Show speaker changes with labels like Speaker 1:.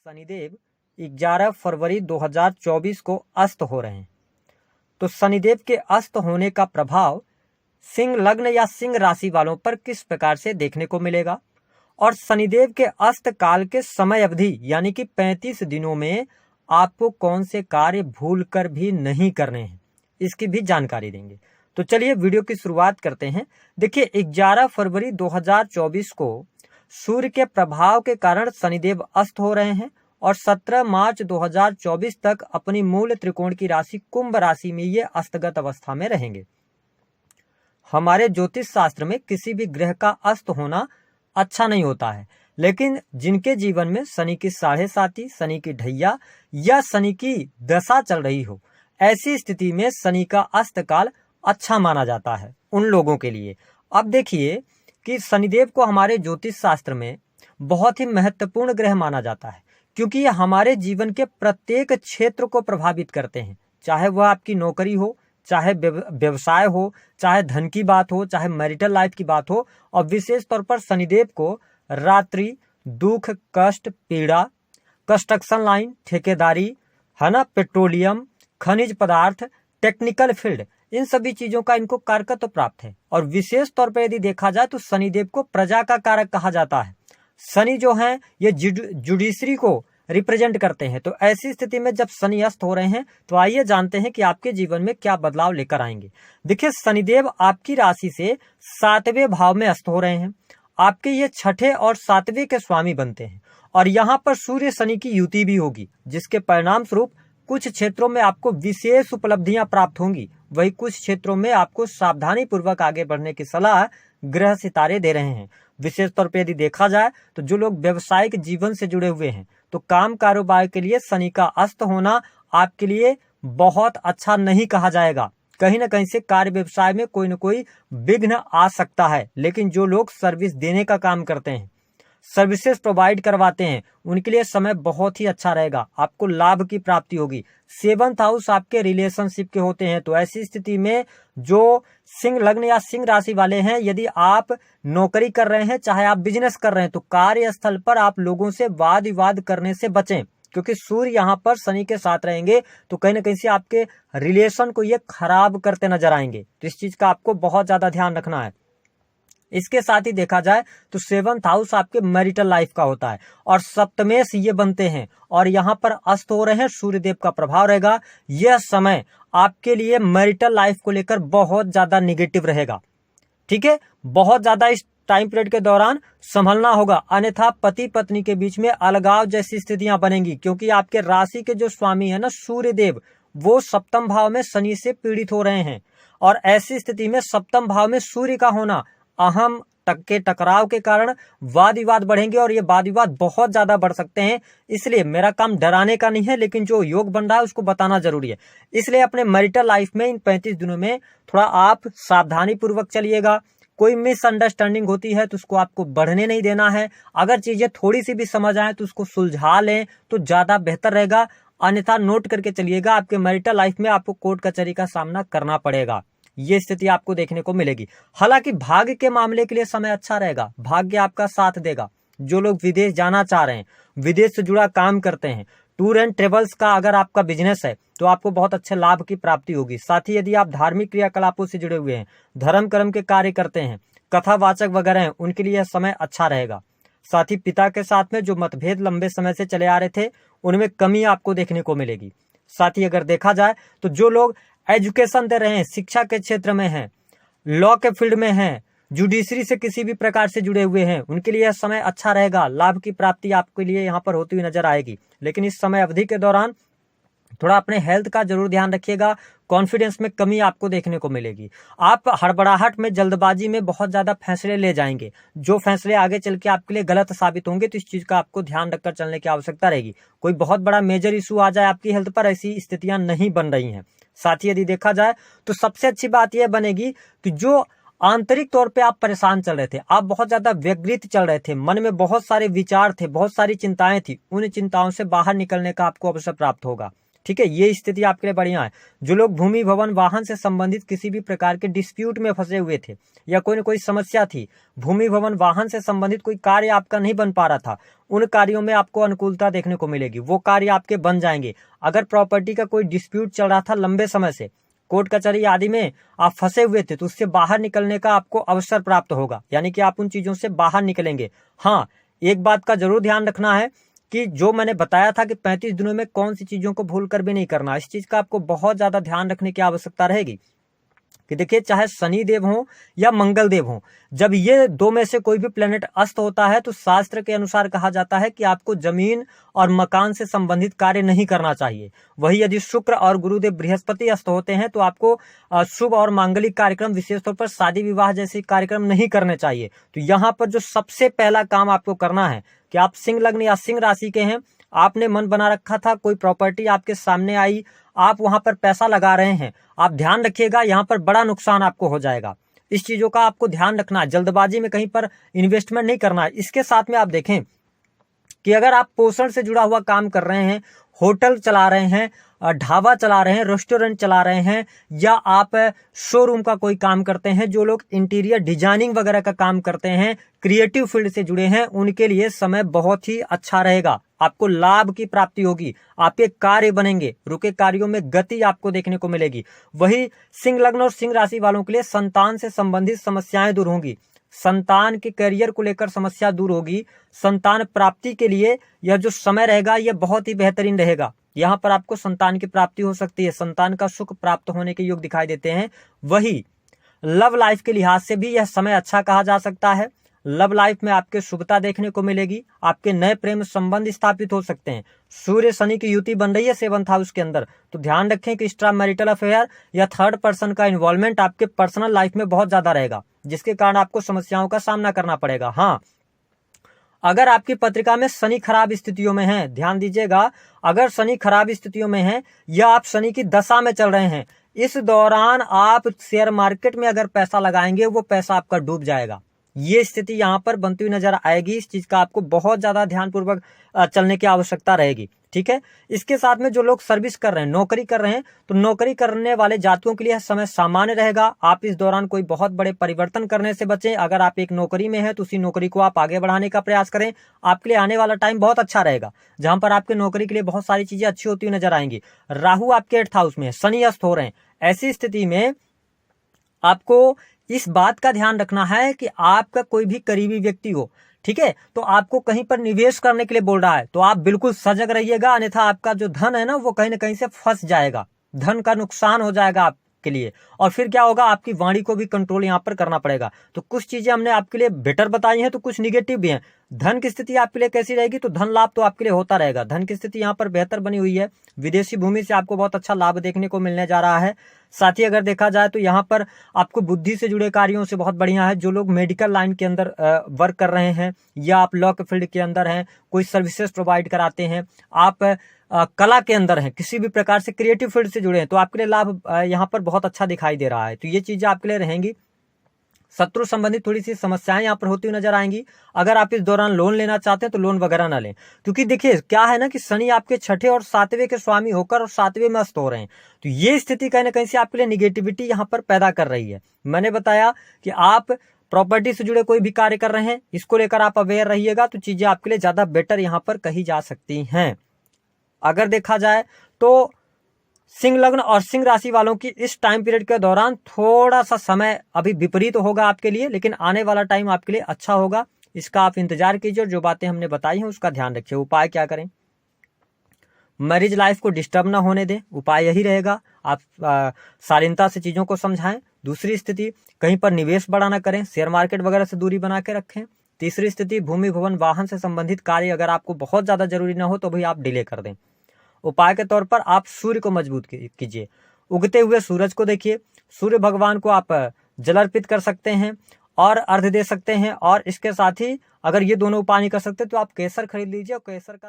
Speaker 1: शनिदेव 11 फरवरी 2024 को अस्त हो रहे हैं। तो शनिदेव के अस्त होने का प्रभाव सिंह लग्न या सिंह राशि वालों पर किस प्रकार से देखने को मिलेगा और शनिदेव के अस्त काल के समय अवधि यानी कि 35 दिनों में आपको कौन से कार्य भूलकर भी नहीं करने हैं, इसकी भी जानकारी देंगे। तो चलिए वीडियो की शुरुआत करते हैं। देखिए 11 फरवरी 2024 को सूर्य के प्रभाव के कारण शनिदेव अस्त हो रहे हैं और 17 मार्च 2024 तक अपनी मूल त्रिकोण की राशि कुंभ राशि में ये अस्तगत अवस्था में रहेंगे। हमारे ज्योतिष शास्त्र में किसी भी ग्रह का अस्त होना अच्छा नहीं होता है, लेकिन जिनके जीवन में शनि की 7.5, शनि की ढैया या शनि की दशा चल रही हो, ऐसी स्थिति में शनि का अस्त काल अच्छा माना जाता है उन लोगों के लिए। अब देखिए कि शनिदेव को हमारे ज्योतिष शास्त्र में बहुत ही महत्वपूर्ण ग्रह माना जाता है, क्योंकि ये हमारे जीवन के प्रत्येक क्षेत्र को प्रभावित करते हैं, चाहे वह आपकी नौकरी हो, चाहे व्यवसाय हो, चाहे धन की बात हो, चाहे मैरिटल लाइफ की बात हो। और विशेष तौर पर शनिदेव को रात्रि, दुख, कष्ट, पीड़ा, कंस्ट्रक्शन लाइन, ठेकेदारी, है ना, पेट्रोलियम, खनिज पदार्थ, टेक्निकल फील्ड, इन सभी चीजों का इनको कारकत्व प्राप्त है। और विशेष तौर पर यदि देखा जाए तो शनिदेव को प्रजा का कारक कहा जाता है। शनि जो है ये जुडिशरी को रिप्रेजेंट करते हैं। तो ऐसी स्थिति में जब शनि अस्त हो रहे हैं तो आइए जानते हैं कि आपके जीवन में क्या बदलाव लेकर आएंगे। देखिए शनिदेव आपकी राशि से 7वें भाव में अस्त हो रहे हैं। आपके ये 6ठे और 7वें के स्वामी बनते हैं और यहाँ पर सूर्य शनि की युति भी होगी, जिसके परिणाम स्वरूप कुछ क्षेत्रों में आपको विशेष उपलब्धियां प्राप्त होंगी, वही कुछ क्षेत्रों में आपको सावधानी पूर्वक आगे बढ़ने की सलाह ग्रह सितारे दे रहे हैं। विशेष तौर पर यदि देखा जाए तो जो लोग व्यवसायिक जीवन से जुड़े हुए हैं तो काम कारोबार के लिए शनि का अस्त होना आपके लिए बहुत अच्छा नहीं कहा जाएगा। कहीं ना कहीं से कार्य व्यवसाय में कोई न कोई विघ्न आ सकता है। लेकिन जो लोग सर्विस देने का काम करते हैं, सर्विसेज प्रोवाइड करवाते हैं, उनके लिए समय बहुत ही अच्छा रहेगा। आपको लाभ की प्राप्ति होगी। 7th हाउस आपके रिलेशनशिप के होते हैं। तो ऐसी स्थिति में जो सिंह लग्न या सिंह राशि वाले हैं, यदि आप नौकरी कर रहे हैं, चाहे आप बिजनेस कर रहे हैं, तो कार्यस्थल पर आप लोगों से वाद विवाद करने से बचें, क्योंकि सूर्य यहाँ पर शनि के साथ रहेंगे तो कहीं ना कहीं से आपके रिलेशन को ये खराब करते नजर आएंगे। तो इस चीज का आपको बहुत ज्यादा ध्यान रखना है। इसके साथ ही देखा जाए तो 7th हाउस आपके मैरिटल लाइफ का होता है और सप्तमेश ये बनते हैं और यहाँ पर अस्त हो रहे हैं, सूर्यदेव का प्रभाव रहेगा। यह समय आपके लिए मैरिटल लाइफ को लेकर बहुत ज्यादा निगेटिव रहेगा। ठीक है, बहुत ज्यादा इस टाइम पीरियड के दौरान संभलना होगा, अन्यथा पति पत्नी के बीच में अलगाव जैसी स्थितियां बनेंगी, क्योंकि आपके राशि के जो स्वामी है ना सूर्यदेव, वो 7th भाव में शनि से पीड़ित हो रहे हैं। और ऐसी स्थिति में 7th भाव में सूर्य का होना अहम के टकराव के कारण वाद विवाद बढ़ेंगे और ये वाद विवाद बहुत ज्यादा बढ़ सकते हैं। इसलिए मेरा काम डराने का नहीं है, लेकिन जो योग बन रहा है उसको बताना जरूरी है। इसलिए अपने मैरिटल लाइफ में इन 35 दिनों में थोड़ा आप सावधानी पूर्वक चलिएगा। कोई मिसअंडरस्टैंडिंग होती है तो उसको आपको बढ़ने नहीं देना है। अगर चीजें थोड़ी सी भी समझ आए तो उसको सुलझा लें तो ज्यादा बेहतर रहेगा, अन्यथा नोट करके चलिएगा आपके मैरिटल लाइफ में आपको कोर्ट कचहरी का सामना करना पड़ेगा। ये स्थिति आपको देखने को मिलेगी। हालांकि भाग्य के मामले के लिए समय अच्छा रहेगा, भाग्य आपका साथ देगा। जो लोग विदेश जाना चाह रहे हैं, विदेश से जुड़ा काम करते हैं, टूर एंड ट्रेवल्स का अगर आपका बिजनेस है तो आपको बहुत अच्छे लाभ की प्राप्ति होगी। साथ ही यदि आप धार्मिक क्रियाकलापों से जुड़े हुए हैं, धर्म कर्म के कार्य करते हैं, कथावाचक वगैरह हैं, उनके लिए यह समय अच्छा रहेगा। साथ ही पिता के साथ में जो मतभेद लंबे समय से चले आ रहे थे उनमें कमी आपको देखने को मिलेगी। साथ ही अगर देखा जाए तो जो लोग एजुकेशन दे रहे हैं, शिक्षा के क्षेत्र में हैं, लॉ के फील्ड में हैं, जुडिशरी से किसी भी प्रकार से जुड़े हुए हैं, उनके लिए यह समय अच्छा रहेगा। लाभ की प्राप्ति आपके लिए यहाँ पर होती हुई नजर आएगी। लेकिन इस समय अवधि के दौरान थोड़ा अपने हेल्थ का जरूर ध्यान रखिएगा। कॉन्फिडेंस में कमी आपको देखने को मिलेगी। आप हड़बड़ाहट में, जल्दबाजी में बहुत ज्यादा फैसले ले जाएंगे, जो फैसले आगे चल के आपके लिए गलत साबित होंगे। तो इस चीज का आपको ध्यान रखकर चलने की आवश्यकता रहेगी। कोई बहुत बड़ा मेजर इशू आ जाए आपकी हेल्थ पर, ऐसी स्थितियां नहीं बन रही हैं। साथ ही यदि देखा जाए तो सबसे अच्छी बात यह बनेगी कि जो आंतरिक तौर पे आप परेशान चल रहे थे, आप बहुत ज्यादा व्यग्रित चल रहे थे, मन में बहुत सारे विचार थे, बहुत सारी चिंताएं थी, उन चिंताओं से बाहर निकलने का आपको अवसर प्राप्त होगा। ठीक है, ये स्थिति आपके लिए बढ़िया है। जो लोग भूमि भवन वाहन से संबंधित किसी भी प्रकार के डिस्प्यूट में फंसे हुए थे या कोई न कोई समस्या थी, भूमि भवन वाहन से संबंधित कोई कार्य आपका नहीं बन पा रहा था, उन कार्यों में आपको अनुकूलता देखने को मिलेगी, वो कार्य आपके बन जाएंगे। अगर प्रॉपर्टी का कोई डिस्प्यूट चल रहा था लंबे समय से, कोर्ट कचहरी आदि में आप फंसे हुए थे, तो उससे बाहर निकलने का आपको अवसर प्राप्त होगा, यानी कि आप उन चीजों से बाहर निकलेंगे। हाँ, एक बात का जरूर ध्यान रखना है कि जो मैंने बताया था कि 35 दिनों में कौन सी चीजों को भूल कर भी नहीं करना, इस चीज का आपको बहुत ज्यादा ध्यान रखने की आवश्यकता रहेगी कि देखिए, चाहे शनि देव हो या मंगल देव हो, जब ये दो में से कोई भी प्लेनेट अस्त होता है तो शास्त्र के अनुसार कहा जाता है कि आपको जमीन और मकान से संबंधित कार्य नहीं करना चाहिए। वही यदि शुक्र और गुरुदेव बृहस्पति अस्त होते हैं तो आपको शुभ और मांगलिक कार्यक्रम, विशेष तौर पर शादी विवाह जैसे कार्यक्रम नहीं करने चाहिए। तो यहाँ पर जो सबसे पहला काम आपको करना है कि आप सिंह लग्न या सिंह राशि के हैं, आपने मन बना रखा था, कोई प्रॉपर्टी आपके सामने आई, आप वहां पर पैसा लगा रहे हैं, आप ध्यान रखिएगा, यहाँ पर बड़ा नुकसान आपको हो जाएगा। इस चीजों का आपको ध्यान रखना है, जल्दबाजी में कहीं पर इन्वेस्टमेंट नहीं करना है। इसके साथ में आप देखें कि अगर आप पोषण से जुड़ा हुआ काम कर रहे हैं, होटल चला रहे हैं, ढाबा चला रहे हैं, रेस्टोरेंट चला रहे हैं, या आप शोरूम का कोई काम करते हैं, जो लोग इंटीरियर डिजाइनिंग वगैरह का काम करते हैं, क्रिएटिव फील्ड से जुड़े हैं, उनके लिए समय बहुत ही अच्छा रहेगा। आपको लाभ की प्राप्ति होगी, आपके कार्य बनेंगे, रुके कार्यों में गति आपको देखने को मिलेगी। वही सिंह लग्न और सिंह राशि वालों के लिए संतान से संबंधित समस्याएं दूर होंगी, संतान के करियर को लेकर समस्या दूर होगी, संतान प्राप्ति के लिए यह जो समय रहेगा यह बहुत ही बेहतरीन रहेगा। यहाँ पर आपको संतान की प्राप्ति हो सकती है, संतान का सुख प्राप्त होने के योग दिखाई देते हैं। वही लव लाइफ के लिहाज से भी यह समय अच्छा कहा जा सकता है। लव लाइफ में आपके शुभता देखने को मिलेगी, आपके नए प्रेम संबंध स्थापित हो सकते हैं। सूर्य शनि की युति बन रही है 7th हाउस के अंदर, तो ध्यान रखें कि एक्स्ट्रा मैरिटल अफेयर या थर्ड पर्सन का इन्वॉल्वमेंट आपके पर्सनल लाइफ में बहुत ज्यादा रहेगा, जिसके कारण आपको समस्याओं का सामना करना पड़ेगा। हाँ, अगर आपकी पत्रिका में शनि खराब स्थितियों में है, ध्यान दीजिएगा, अगर शनि खराब स्थितियों में है या आप शनि की दशा में चल रहे हैं, इस दौरान आप शेयर मार्केट में अगर पैसा लगाएंगे वो पैसा आपका डूब जाएगा। ये स्थिति यहाँ पर बनती हुई नजर आएगी। इस चीज का आपको बहुत ज्यादा ध्यानपूर्वक चलने की आवश्यकता रहेगी। ठीक है, इसके साथ में जो लोग सर्विस कर रहे हैं, नौकरी कर रहे हैं, तो नौकरी करने वाले जातकों के लिए समय सामान्य रहेगा। आप इस दौरान कोई बहुत बड़े परिवर्तन करने से बचें। अगर आप एक नौकरी में हैं तो उसी नौकरी को आप आगे बढ़ाने का प्रयास करें। आपके लिए आने वाला टाइम बहुत अच्छा रहेगा, जहां पर आपके नौकरी के लिए बहुत सारी चीजें अच्छी होती हुई नजर आएंगी। राहु आपके 8th हाउस में है, शनि अस्त हो रहे हैं। ऐसी स्थिति में आपको इस बात का ध्यान रखना है कि आपका कोई भी करीबी व्यक्ति हो, ठीक है, तो आपको कहीं पर निवेश करने के लिए बोल रहा है, तो आप बिल्कुल सजग रहिएगा, अन्यथा आपका जो धन है ना वो कहीं ना कहीं से फंस जाएगा, धन का नुकसान हो जाएगा आपके लिए। और फिर क्या होगा, आपकी वाणी को भी कंट्रोल यहाँ पर करना पड़ेगा। तो कुछ चीजें हमने आपके लिए बेटर बताई हैं, तो कुछ निगेटिव भी हैं। धन की स्थिति आपके लिए कैसी रहेगी, तो धन लाभ तो आपके लिए होता रहेगा। धन की स्थिति यहाँ पर बेहतर बनी हुई है, विदेशी भूमि से आपको बहुत अच्छा लाभ देखने को मिलने जा रहा है। साथ ही अगर देखा जाए तो यहाँ पर आपको बुद्धि से जुड़े कार्यों से बहुत बढ़िया है। जो लोग मेडिकल लाइन के अंदर वर्क कर रहे हैं, या आप लॉ के फील्ड के अंदर हैं, कोई सर्विसेज प्रोवाइड कराते हैं, आप कला के अंदर हैं, किसी भी प्रकार से क्रिएटिव फील्ड से जुड़े हैं, तो आपके लिए लाभ यहाँ पर बहुत अच्छा दिखाई दे रहा है। तो ये चीजें आपके लिए रहेंगी। शत्रु संबंधित थोड़ी सी समस्याएं यहाँ पर होती हुई नजर आएंगी। अगर आप इस दौरान लोन लेना चाहते हैं तो लोन वगैरह ना लें, क्योंकि देखिए क्या है ना कि शनि आपके 6ठे और 7वें के स्वामी होकर और 7वें में अस्त हो रहे हैं। तो ये स्थिति कहीं ना कहीं से आपके लिए निगेटिविटी यहाँ पर पैदा कर रही है। मैंने बताया कि आप प्रॉपर्टी से जुड़े कोई भी कार्य कर रहे हैं, इसको लेकर आप अवेयर रहिएगा, तो चीजें आपके लिए ज्यादा बेटर यहाँ पर कही जा सकती हैं। अगर देखा जाए तो सिंह लग्न और सिंह राशि वालों की इस टाइम पीरियड के दौरान थोड़ा सा समय अभी विपरीत होगा आपके लिए, लेकिन आने वाला टाइम आपके लिए अच्छा होगा। इसका आप इंतजार कीजिए और जो बातें हमने बताई हैं उसका ध्यान रखिए। उपाय क्या करें, मैरिज लाइफ को डिस्टर्ब ना होने दें, उपाय यही रहेगा। आप शालीनता से चीजों को समझाएं। दूसरी स्थिति, कहीं पर निवेश बड़ा ना करें, शेयर मार्केट वगैरह से दूरी बना के रखें। तीसरी स्थिति, भूमि भवन वाहन से संबंधित कार्य अगर आपको बहुत ज्यादा जरूरी ना हो तो भी आप डिले कर दें। उपाय के तौर पर आप सूर्य को मजबूत कीजिए, उगते हुए सूरज को देखिए, सूर्य भगवान को आप जल अर्पित कर सकते हैं और अर्घ्य दे सकते हैं। और इसके साथ ही अगर ये दोनों उपाय नहीं कर सकते तो आप केसर खरीद लीजिए और केसर का